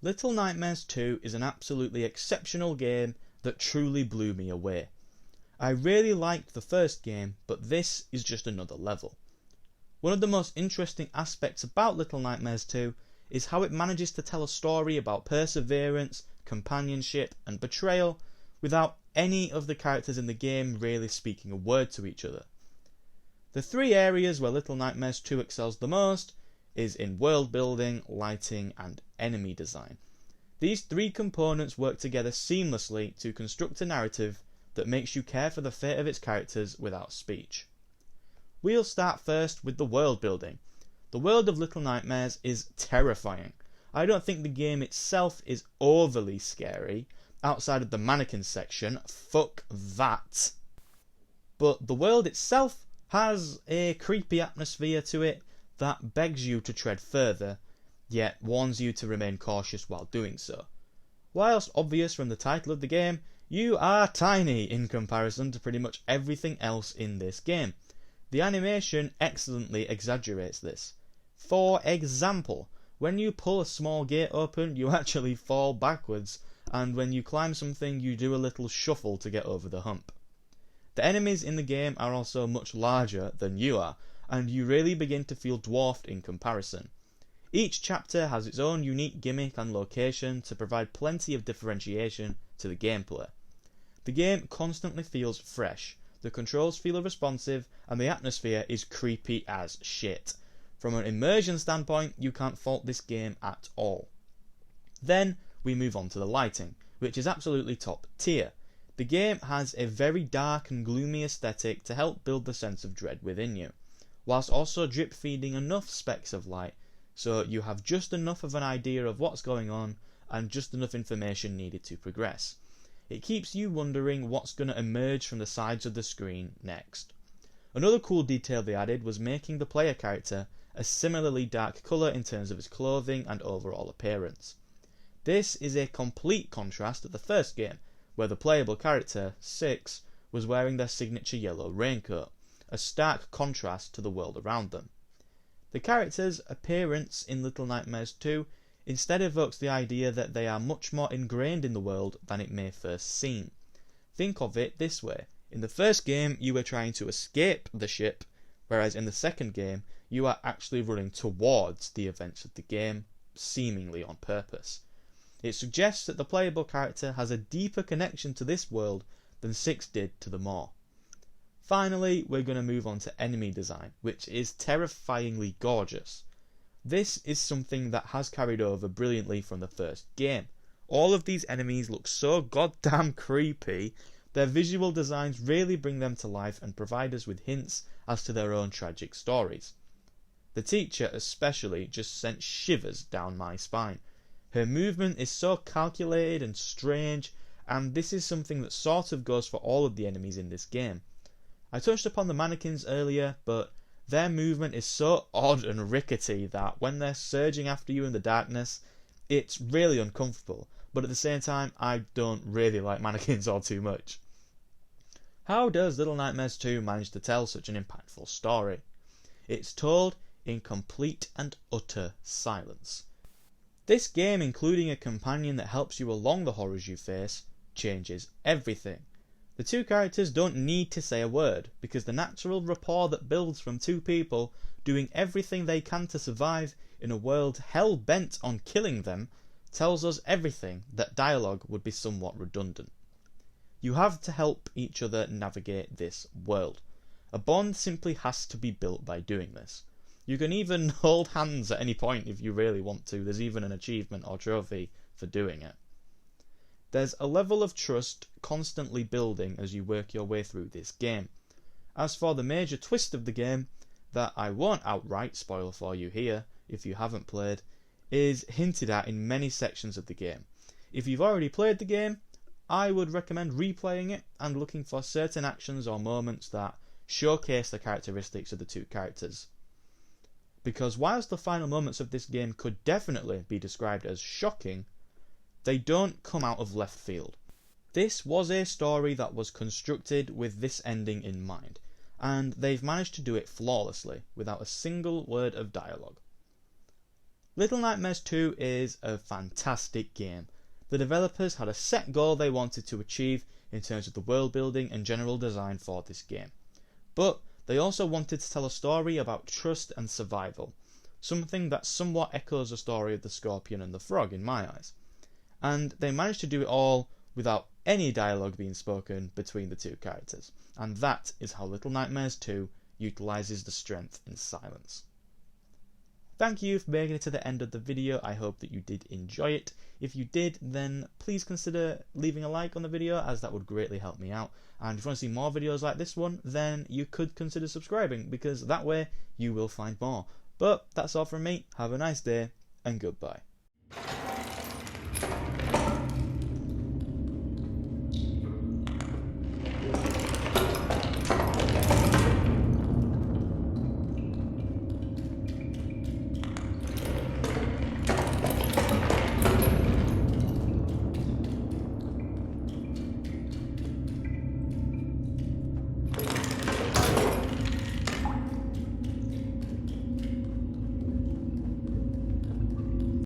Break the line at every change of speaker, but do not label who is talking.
Little Nightmares 2 is an absolutely exceptional game that truly blew me away. I really liked the first game, but this is just another level. One of the most interesting aspects about Little Nightmares 2 is how it manages to tell a story about perseverance, companionship and betrayal without any of the characters in the game really speaking a word to each other. The three areas where Little Nightmares 2 excels the most is in world building, lighting and enemy design. These three components work together seamlessly to construct a narrative that makes you care for the fate of its characters without speech. We'll start first with the world building. The world of Little Nightmares is terrifying. I don't think the game itself is overly scary, outside of the mannequin section, fuck that. But the world itself has a creepy atmosphere to it that begs you to tread further, yet warns you to remain cautious while doing so. Whilst obvious from the title of the game, you are tiny in comparison to pretty much everything else in this game. The animation excellently exaggerates this. For example, when you pull a small gate open, you actually fall backwards, and when you climb something, you do a little shuffle to get over the hump. The enemies in the game are also much larger than you are, and you really begin to feel dwarfed in comparison. Each chapter has its own unique gimmick and location to provide plenty of differentiation to the gameplay. The game constantly feels fresh, the controls feel responsive, and the atmosphere is creepy as shit. From an immersion standpoint, you can't fault this game at all. Then we move on to the lighting, which is absolutely top tier. The game has a very dark and gloomy aesthetic to help build the sense of dread within you, whilst also drip feeding enough specks of light so you have just enough of an idea of what's going on and just enough information needed to progress. It keeps you wondering what's going to emerge from the sides of the screen next. Another cool detail they added was making the player character a similarly dark colour in terms of its clothing and overall appearance. This is a complete contrast to the first game, where the playable character, 6, was wearing their signature yellow raincoat, a stark contrast to the world around them. The character's appearance in Little Nightmares 2 instead evokes the idea that they are much more ingrained in the world than it may first seem. Think of it this way: in the first game you were trying to escape the ship, whereas in the second game you are actually running towards the events of the game, seemingly on purpose. It suggests that the playable character has a deeper connection to this world than 6 did to the Maw. Finally, we're going to move on to enemy design, which is terrifyingly gorgeous. This is something that has carried over brilliantly from the first game. All of these enemies look so goddamn creepy. Their visual designs really bring them to life and provide us with hints as to their own tragic stories. The teacher especially just sent shivers down my spine. Her movement is so calculated and strange, and this is something that sort of goes for all of the enemies in this game. I touched upon the mannequins earlier, but their movement is so odd and rickety that when they're surging after you in the darkness, it's really uncomfortable, but at the same time, I don't really like mannequins all too much. How does Little Nightmares 2 manage to tell such an impactful story? It's told in complete and utter silence. This game, including a companion that helps you along the horrors you face, changes everything. The two characters don't need to say a word, because the natural rapport that builds from two people doing everything they can to survive in a world hell-bent on killing them tells us everything that dialogue would be somewhat redundant. You have to help each other navigate this world. A bond simply has to be built by doing this. You can even hold hands at any point if you really want to. There's even an achievement or trophy for doing it. There's a level of trust constantly building as you work your way through this game. As for the major twist of the game, that I won't outright spoil for you here if you haven't played, is hinted at in many sections of the game. If you've already played the game, I would recommend replaying it and looking for certain actions or moments that showcase the characteristics of the two characters. Because whilst the final moments of this game could definitely be described as shocking, they don't come out of left field. This was a story that was constructed with this ending in mind, and they've managed to do it flawlessly, without a single word of dialogue. Little Nightmares 2 is a fantastic game. The developers had a set goal they wanted to achieve in terms of the world building and general design for this game. But they also wanted to tell a story about trust and survival, something that somewhat echoes the story of the Scorpion and the Frog in my eyes. And they managed to do it all without any dialogue being spoken between the two characters. And that is how Little Nightmares 2 utilises the strength in silence. Thank you for making it to the end of the video. I hope that you did enjoy it. If you did, then please consider leaving a like on the video, as that would greatly help me out. And if you want to see more videos like this one, then you could consider subscribing, because that way you will find more. But that's all from me. Have a nice day, and goodbye.